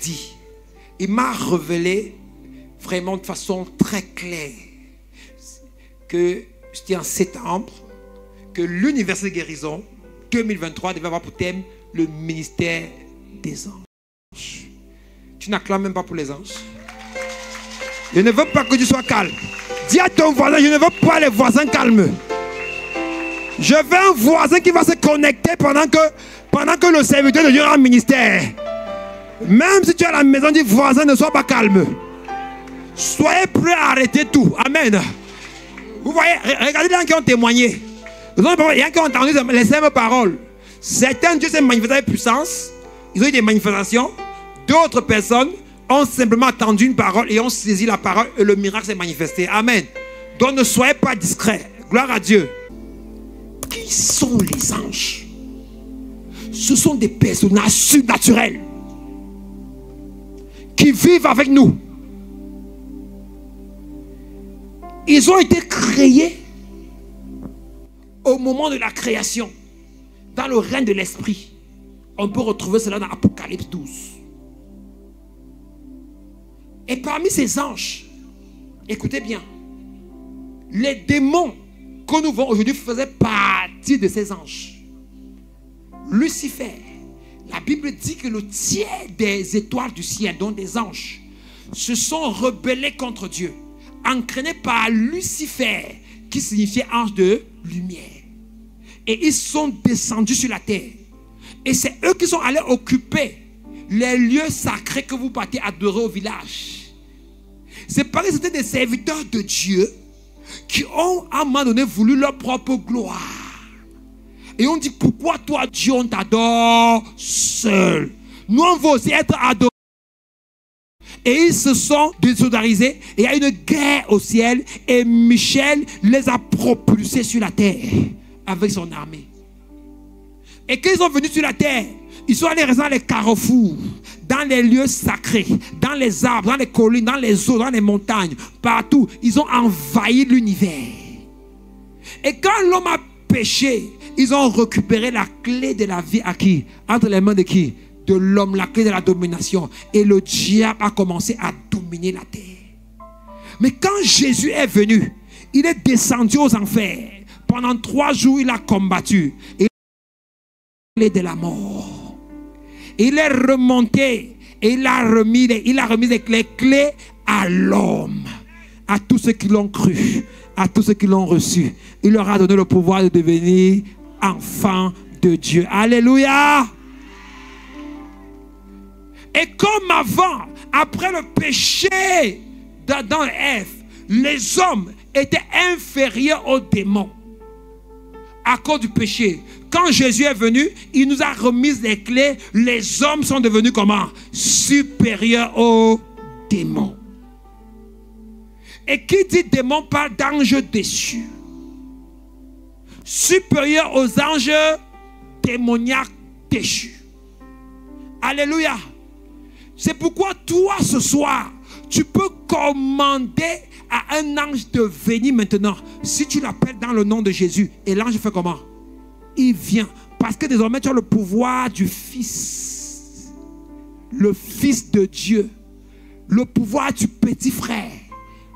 dit, il m'a révélé vraiment de façon très claire que c'était en septembre que l'Université de guérison 2023 devait avoir pour thème le ministère des anges. Tu n'acclames même pas pour les anges. Je ne veux pas que tu sois calme. Dis à ton voisin, je ne veux pas les voisins calmes. Je veux un voisin qui va se connecter pendant que le serviteur de Dieu est en ministère. Même si tu es à la maison, dis voisin, ne sois pas calme. Soyez prêts à arrêter tout. Amen. Vous voyez, regardez les gens qui ont témoigné. Il y a des gens qui ont entendu les mêmes paroles. Certains Dieu s'est manifesté avec puissance. Ils ont eu des manifestations. D'autres personnes ont simplement entendu une parole et ont saisi la parole et le miracle s'est manifesté. Amen. Donc ne soyez pas discrets. Gloire à Dieu. Qui sont les anges? Ce sont des personnages surnaturels qui vivent avec nous. Ils ont été créés au moment de la création, dans le règne de l'esprit. On peut retrouver cela dans Apocalypse 12. Et parmi ces anges, écoutez bien, les démons que nous voyons aujourd'hui faisaient partie de ces anges. Lucifer, la Bible dit que le tiers des étoiles du ciel, dont des anges, se sont rebellés contre Dieu, entraînés par Lucifer, qui signifiait ange de lumière. Et ils sont descendus sur la terre. Et c'est eux qui sont allés occuper les lieux sacrés que vous partez adorer au village. C'est parce que c'était des serviteurs de Dieu qui ont à un moment donné voulu leur propre gloire. Et on dit, pourquoi toi Dieu on t'adore seul? Nous on veut aussi être adorés. Et ils se sont désolidarisés. Et il y a une guerre au ciel. Et Michel les a propulsés sur la terre avec son armée. Et quand ils sont venus sur la terre, ils sont allés rester dans les carrefours, dans les lieux sacrés, dans les arbres, dans les collines, dans les eaux, dans les montagnes, partout. Ils ont envahi l'univers. Et quand l'homme a péché, ils ont récupéré la clé de la vie à qui? Entre les mains de qui? De l'homme, la clé de la domination. Et le diable a commencé à dominer la terre. Mais quand Jésus est venu, il est descendu aux enfers. Pendant 3 jours, il a combattu. Et il est de la mort. Il est remonté. Et il a remis les clés à l'homme. À tous ceux qui l'ont cru. À tous ceux qui l'ont reçu. Il leur a donné le pouvoir de devenir enfants de Dieu. Alléluia. Et comme avant, après le péché d'Adam et Ève, les hommes étaient inférieurs aux démons à cause du péché. Quand Jésus est venu, il nous a remis les clés. Les hommes sont devenus comment? Supérieurs aux démons. Et qui dit démon parle d'anges déchus. Supérieurs aux anges démoniaques déchus. Alléluia. C'est pourquoi toi ce soir, tu peux commander à un ange de venir maintenant. Si tu l'appelles dans le nom de Jésus, et l'ange fait comment? Il vient. Parce que désormais tu as le pouvoir du Fils. Le Fils de Dieu. Le pouvoir du petit frère.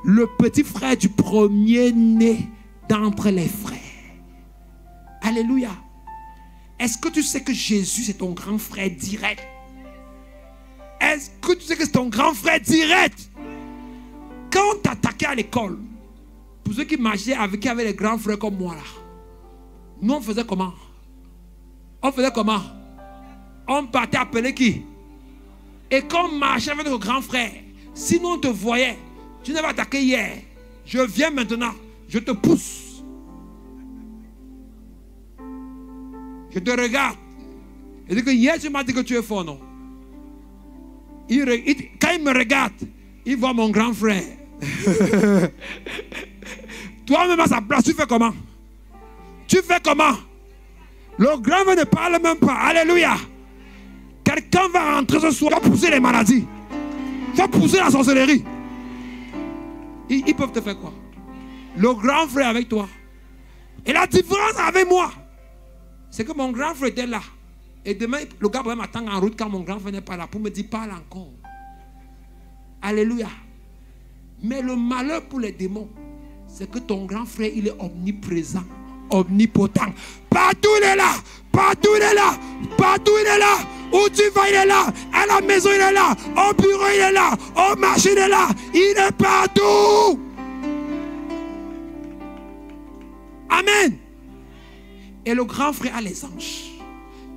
Le petit frère du premier-né d'entre les frères. Alléluia. Est-ce que tu sais que Jésus c'est ton grand frère direct? Est-ce que tu sais que c'est ton grand frère direct? Quand on t'attaquait à l'école, pour ceux qui marchaient avec les grands frères comme moi là, nous on faisait comment? On faisait comment? On partait appeler qui? Et quand on marchait avec notre grand frère, si nous on te voyait, tu n'avais attaqué hier, je viens maintenant, je te pousse. Je te regarde. Et dis que hier tu m'as dit que tu es fort, non? Quand il me regarde, il voit mon grand frère. Toi-même à sa place, tu fais comment? Tu fais comment? Le grand frère ne parle même pas. Alléluia. Quelqu'un va rentrer ce soir, va pousser les maladies, va pousser la sorcellerie. Ils peuvent te faire quoi? Le grand frère avec toi. Et la différence avec moi, c'est que mon grand frère était là. Et demain, le gars va m'attendre en route quand mon grand frère n'est pas là pour me dire parle encore. Alléluia. Mais le malheur pour les démons, c'est que ton grand frère, il est omniprésent, omnipotent. Partout il est là, partout il est là, partout il est là. Où tu vas, il est là. À la maison, il est là. Au bureau, il est là. Au marché, il est là. Il est partout. Amen. Et le grand frère a les anges,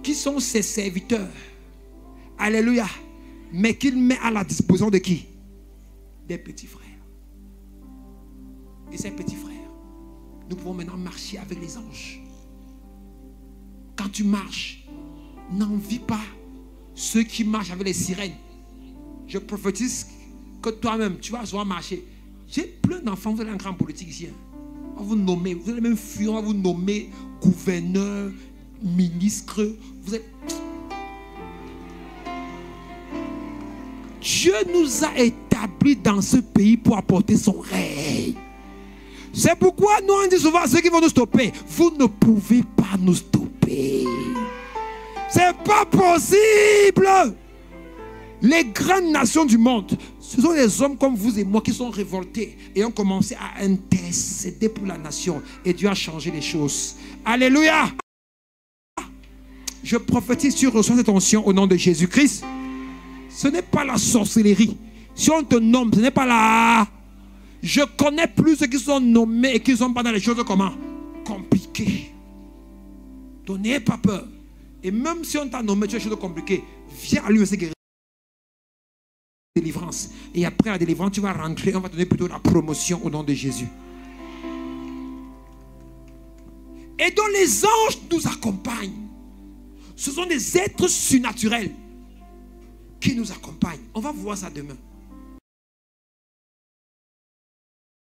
qui sont ses serviteurs. Alléluia. Mais qu'il met à la disposition de qui? Des petits frères. Et ces petits frères, nous pouvons maintenant marcher avec les anges. Quand tu marches, n'envie pas ceux qui marchent avec les sirènes. Je prophétise que toi-même, tu vas souvent marcher. J'ai plein d'enfants, vous allez entrer en politique ici. On va vous nommer, vous allez même fuir, on va vous nommer gouverneur, ministre. Vous êtes... Dieu nous a établis dans ce pays pour apporter son règne. C'est pourquoi nous on dit souvent à ceux qui vont nous stopper, vous ne pouvez pas nous stopper. C'est pas possible. Les grandes nations du monde, ce sont des hommes comme vous et moi qui sont révoltés et ont commencé à intercéder pour la nation. Et Dieu a changé les choses. Alléluia. Je prophétise, tu reçois cette onction au nom de Jésus-Christ. Ce n'est pas la sorcellerie. Si on te nomme, ce n'est pas la... Je connais plus ceux qui sont nommés et qui ne sont pas dans les choses comment? Compliquées. Donc n'ayez pas peur. Et même si on t'a nommé des choses compliquées, viens à lui aussi guérir. Délivrance. Et après la délivrance, tu vas rentrer, on va te donner plutôt la promotion au nom de Jésus. Et donc les anges nous accompagnent. Ce sont des êtres surnaturels qui nous accompagnent. On va voir ça demain.